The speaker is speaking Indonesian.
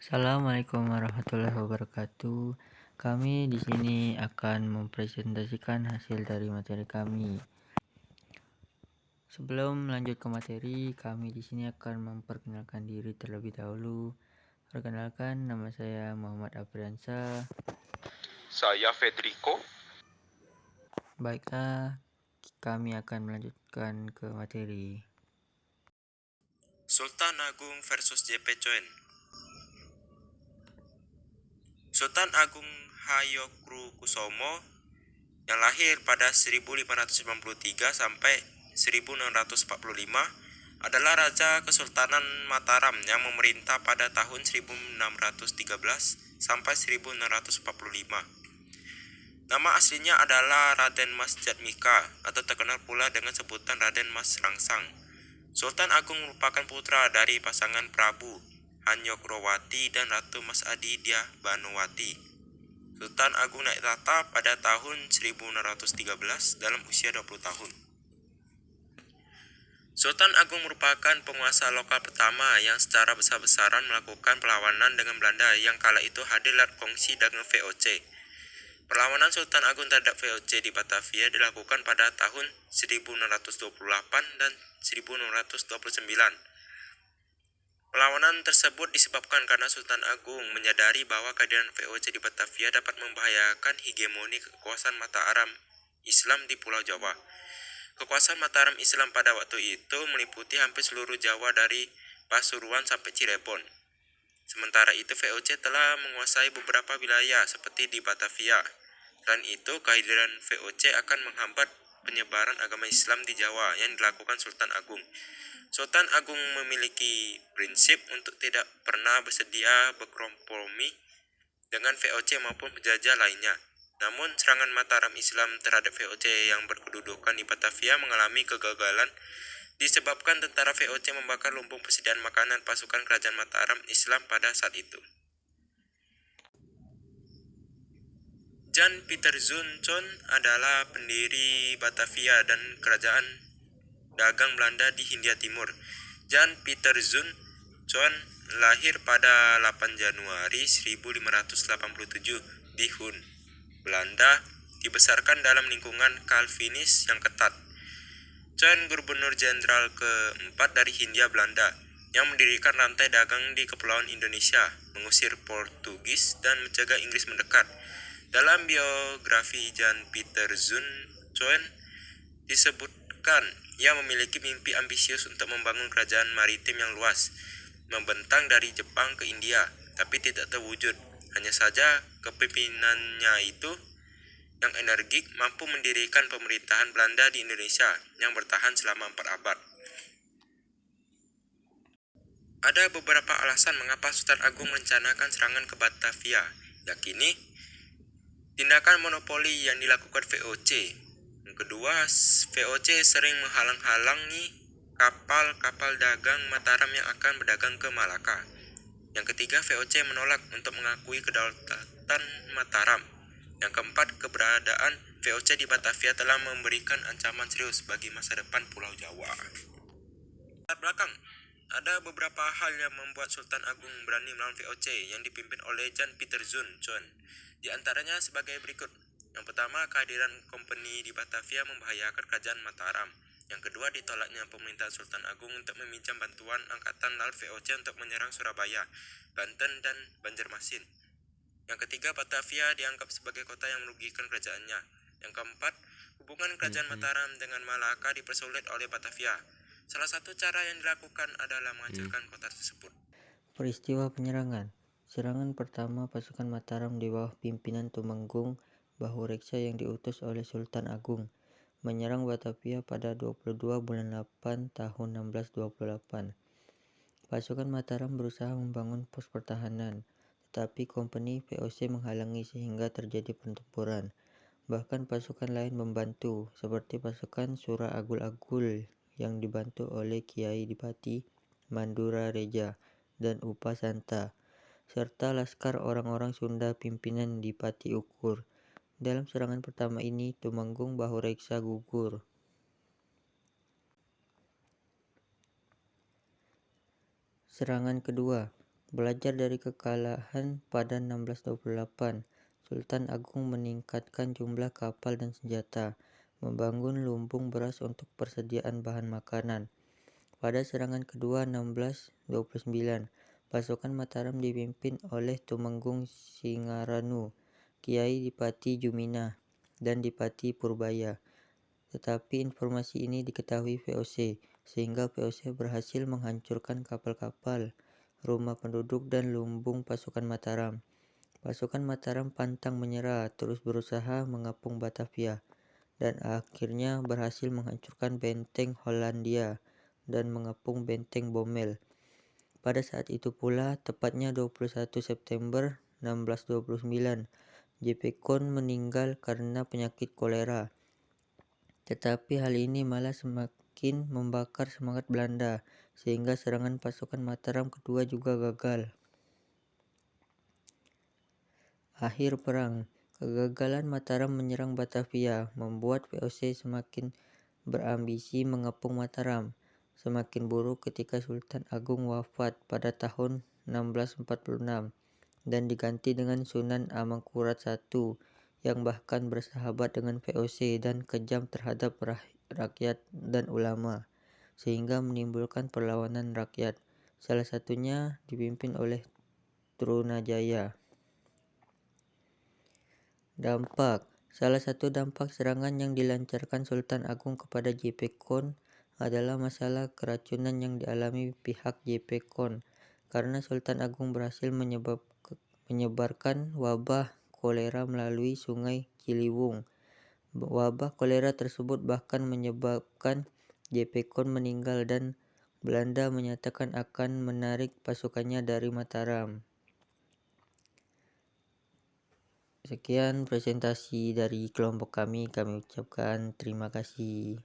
Assalamualaikum warahmatullahi wabarakatuh. Kami di sini akan mempresentasikan hasil dari materi kami. Sebelum lanjut ke materi, kami di sini akan memperkenalkan diri terlebih dahulu. Perkenalkan, nama saya Muhammad Apriansyah. Saya Federico. Baiklah, kami akan melanjutkan ke materi. Sultan Agung versus JP Coen. Sultan Agung Hayokrokusumo yang lahir pada 1593 sampai 1645 adalah Raja Kesultanan Mataram yang memerintah pada tahun 1613 sampai 1645. Nama aslinya adalah Raden Mas Jatmika atau terkenal pula dengan sebutan Raden Mas Rangsang. Sultan Agung merupakan putra dari pasangan Prabu Hanyokrowati dan Ratu Mas Adidia Banowati. Sultan Agung naik tahta pada tahun 1613 dalam usia 20 tahun. Sultan Agung merupakan penguasa lokal pertama yang secara besar-besaran melakukan perlawanan dengan Belanda yang kala itu hadir lewat kongsi dengan VOC. Perlawanan Sultan Agung terhadap VOC di Batavia dilakukan pada tahun 1628 dan 1629. Perlawanan tersebut disebabkan karena Sultan Agung menyadari bahwa kehadiran VOC di Batavia dapat membahayakan hegemoni kekuasaan Mataram Islam di Pulau Jawa. Kekuasaan Mataram Islam pada waktu itu meliputi hampir seluruh Jawa dari Pasuruan sampai Cirebon. Sementara itu VOC telah menguasai beberapa wilayah seperti di Batavia. Selain itu, kehadiran VOC akan menghambat penyebaran agama Islam di Jawa yang dilakukan Sultan Agung. Sultan Agung memiliki prinsip untuk tidak pernah bersedia berkompromi dengan VOC maupun penjajah lainnya. Namun, serangan Mataram Islam terhadap VOC yang berkedudukan di Batavia mengalami kegagalan disebabkan tentara VOC membakar lumbung persediaan makanan pasukan kerajaan Mataram Islam pada saat itu. Jan Pieter Zoon adalah pendiri Batavia dan kerajaan dagang Belanda di Hindia Timur. Jan Pieter Zoon lahir pada 8 Januari 1587 di Hun, Belanda, dibesarkan dalam lingkungan Calvinis yang ketat. Coen Gubernur Jenderal keempat dari Hindia Belanda yang mendirikan rantai dagang di Kepulauan Indonesia, mengusir Portugis dan mencegah Inggris mendekat. Dalam biografi Jan Pieter Zoon disebutkan ia memiliki mimpi ambisius untuk membangun kerajaan maritim yang luas, membentang dari Jepang ke India, tapi tidak terwujud. Hanya saja kepemimpinannya itu yang energik mampu mendirikan pemerintahan Belanda di Indonesia yang bertahan selama 4 abad. Ada beberapa alasan mengapa Sultan Agung merencanakan serangan ke Batavia. Yakini tindakan monopoli yang dilakukan VOC. Yang kedua, VOC sering menghalang-halangi kapal-kapal dagang Mataram yang akan berdagang ke Malaka. Yang ketiga, VOC menolak untuk mengakui kedaulatan Mataram. Yang keempat, keberadaan VOC di Batavia telah memberikan ancaman serius bagi masa depan Pulau Jawa. Latar belakang, ada beberapa hal yang membuat Sultan Agung berani melawan VOC yang dipimpin oleh Jan Pieter Zoon. Di antaranya sebagai berikut. Yang pertama, kehadiran kompeni di Batavia membahayakan kerajaan Mataram. Yang kedua, ditolaknya pemerintahan Sultan Agung untuk meminjam bantuan angkatan laut VOC untuk menyerang Surabaya, Banten, dan Banjarmasin. Yang ketiga, Batavia dianggap sebagai kota yang merugikan kerajaannya. Yang keempat, hubungan kerajaan Mataram dengan Malaka dipersulit oleh Batavia. Salah satu cara yang dilakukan adalah menghancurkan kota tersebut. Peristiwa penyerangan. Serangan pertama pasukan Mataram di bawah pimpinan Tumenggung Bahureksa yang diutus oleh Sultan Agung menyerang Batavia pada 22 bulan 8 tahun 1628. Pasukan Mataram berusaha membangun pos pertahanan, tetapi kompeni VOC menghalangi sehingga terjadi pertempuran. Bahkan pasukan lain membantu, seperti pasukan Sura Agul-Agul yang dibantu oleh Kiai Dipati Mandura Reja dan Upasanta, serta laskar orang-orang Sunda pimpinan Dipati Ukur. Dalam serangan pertama ini, Tumenggung Bahureksa gugur. Serangan kedua, Belajar dari kekalahan pada 1628, Sultan Agung meningkatkan jumlah kapal dan senjata, membangun lumbung beras untuk persediaan bahan makanan. Pada serangan kedua 1629, pasukan Mataram dipimpin oleh Tumenggung Singaranu, Kiai Dipati Juminah, dan Dipati Purbaya. Tetapi informasi ini diketahui VOC, sehingga VOC berhasil menghancurkan kapal-kapal, rumah penduduk dan lumbung pasukan Mataram. Pasukan Mataram pantang menyerah, terus berusaha mengepung Batavia, dan akhirnya berhasil menghancurkan benteng Hollandia dan mengepung benteng Bommel. Pada saat itu pula, tepatnya 21 September 1629, JP Kon meninggal karena penyakit kolera. Tetapi hal ini malah semakin membakar semangat Belanda, sehingga serangan pasukan Mataram kedua juga gagal. Akhir perang, kegagalan Mataram menyerang Batavia membuat VOC semakin berambisi mengepung Mataram. Semakin buruk ketika Sultan Agung wafat pada tahun 1646 dan diganti dengan Sunan Amangkurat I yang bahkan bersahabat dengan VOC dan kejam terhadap rakyat dan ulama, sehingga menimbulkan perlawanan rakyat, salah satunya dipimpin oleh Trunajaya. Dampak. Salah satu dampak serangan yang dilancarkan Sultan Agung kepada JP Kon adalah masalah keracunan yang dialami pihak JP Kon, karena Sultan Agung berhasil menyebarkan wabah kolera melalui sungai Ciliwung. Wabah kolera tersebut bahkan menyebabkan JP Kon meninggal dan Belanda menyatakan akan menarik pasukannya dari Mataram. Sekian presentasi dari kelompok kami ucapkan terima kasih.